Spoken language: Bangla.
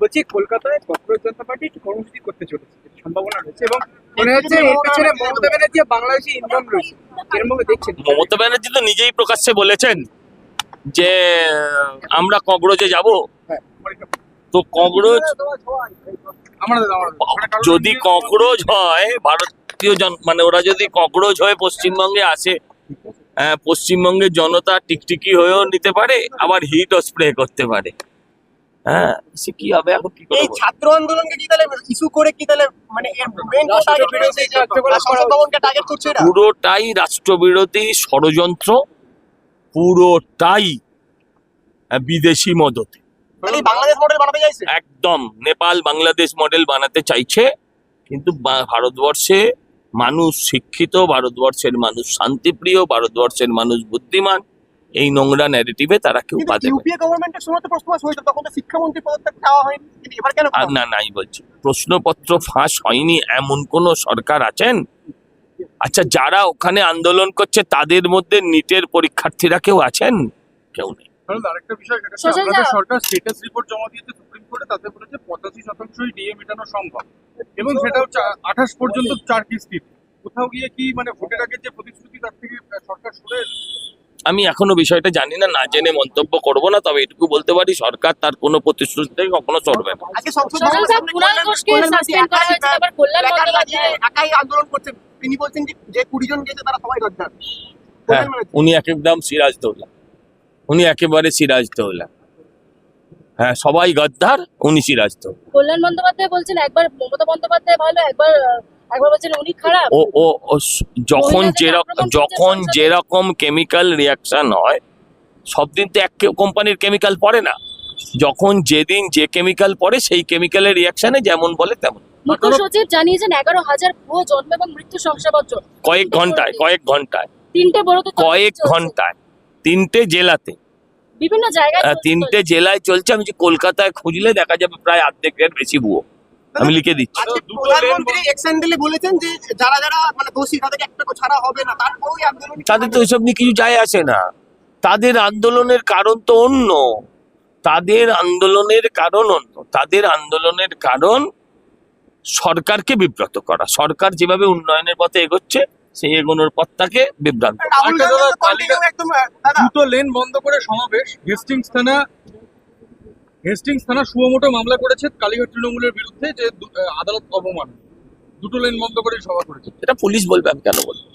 বলছি কলকাতায় কংগ্রেস জনতা পার্টি একটি কর্মসূচি করতে চলেছে, সম্ভাবনা রয়েছে এবং মনে হচ্ছে এর পেছনে মমতা ব্যানার্জি বাংলাদেশি ইন্ধন রয়েছে, এরকম ভাবে দেখছেন? মমতা ব্যানার্জি তো নিজেই প্রকাশ্যে বলেছেন যে আমরা কংগ্রেসে যাব। তো কংগ্রেস যদি কংগ্রেস হয়, ভারতীয় মানে ওরা যদি কংগ্রেস হয়ে পশ্চিমবঙ্গে আসে, পশ্চিমবঙ্গের জনতা টিকটিকি হয়েও নিতে পারে, আবার হিটও স্প্রে করতে পারে। হ্যাঁ, সে কি হবে এখন কি করে? এই ছাত্র আন্দোলনকে কি তাহলে ইস্যু করে কি তাহলে মানে টার্গেট করছে এরা? পুরোটাই রাষ্ট্রবিরোধী ষড়যন্ত্র, পুরোটাই বিদেশি মদতে। বাংলাদেশ মডেল বানাতে চাইছে, একদম নেপাল বাংলাদেশ মডেল বানাতে চাইছে। কিন্তু ভারতবর্ষে মানুষ শিক্ষিত, ভারতবর্ষের মানুষ শান্তিপ্রিয়, ভারতবর্ষের মানুষ বুদ্ধিমান। এই নোংরা ন্যারেটিভে তারা কেউ পা দেবে ইউপিএ গভর্নমেন্টের সময় তো প্রশ্ন হয়েছিল, তখন তো শিক্ষামন্ত্রী পদত্যাগ চাওয়া হয়নি, এবার কেন? না নাই বলছি, প্রশ্নপত্র ফাঁস হয়নি এমন কোন সরকার আছেন? আচ্ছা, যারা ওখানে আন্দোলন করছে তাদের মধ্যে নিটের পরীক্ষার্থীরা কেউ আছেন? কেউ নেই। আরেকটা বিষয়, আপনাদের সরকার স্ট্যাটাস রিপোর্ট জমা দিয়েছে সুপ্রিম কোর্টে, তাতে বলেছে 85%ই ডিএ মেটানো সম্ভব এবং সেটাও 28 পর্যন্ত 4 কিস্তি। কোথাও গিয়ে কি মানে ভোটের আগে যে প্রতিশ্রুতি তার থেকে সরকার সরে? আমি এখনো বিষয়টা জানি না, না জেনে মন্তব্য করব না। তবে এটুকু বলতে পারি, সরকার তার কোনো প্রতিশ্রুতি থেকে কখনো সরবে না। একাই আন্দোলন করছে, তিনি বলছেন যে 20 জন গেছে তারা সবাই গদ্দার। হ্যাঁ, উনি একদম সিরাজদৌল্লা, উনি একেবারে সিরাজদৌল্লা। হ্যাঁ, সবাই গদ্দার, উনি সিরাজদৌল্লা। কল্যাণ বন্দ্যোপাধ্যায় বলছেন একবার মমতা বন্দ্যোপাধ্যায় ভালো, একবার বলছেন উনি খারাপ। ও যখন যেরকম কেমিক্যাল রিয়াকশন হয়, সব দিন তো এক কোম্পানির কেমিক্যাল পড়ে না। যখন যেদিন যে কেমিক্যাল পড়ে সেই কেমিক্যালের রিয়াকশনে যেমন বলে তেমন। মুখ্য সচিব জানিয়েছেন 11,000 ভুয়ো জন্ম এবং মৃত্যু শংসাপত্র কয়েক ঘন্টায় তিনটে বড় তিনটে জেলাতে, বিভিন্ন জায়গায়, 3টে জেলায় চলছে। আমি যে কলকাতায় খুঁজলে দেখা যাবে প্রায় অর্ধেকের বেশি ভুয়ো। আমি লিখে দিচ্ছি। প্রধানমন্ত্রী এক্সেন্ডেলে বলেছেন যে যারা যারা মানে দোষী তাদেরকে একটা ছাড়া হবে না, তারপরেই আন্দোলন। তাদের তো ওইসব নিয়ে কিছু যায় আসে না। তাদের আন্দোলনের কারণ তো অন্য, তাদের আন্দোলনের কারণ সরকারকে বিব্রত করা। সরকার যেভাবে উন্নয়নের পথে এগোচ্ছে, সেই এগোনোর পথটাকে বিভ্রান্ত। দুটো লেন বন্ধ করে সমাবেশ, হেস্টিংস থানা সুমোটো মামলা করেছে কালীঘাট তৃণমূলের বিরুদ্ধে যে আদালত অবমান, দুটো লেন বন্ধ করে সভা করেছে। এটা পুলিশ বলবে, আমি কেন বলবো?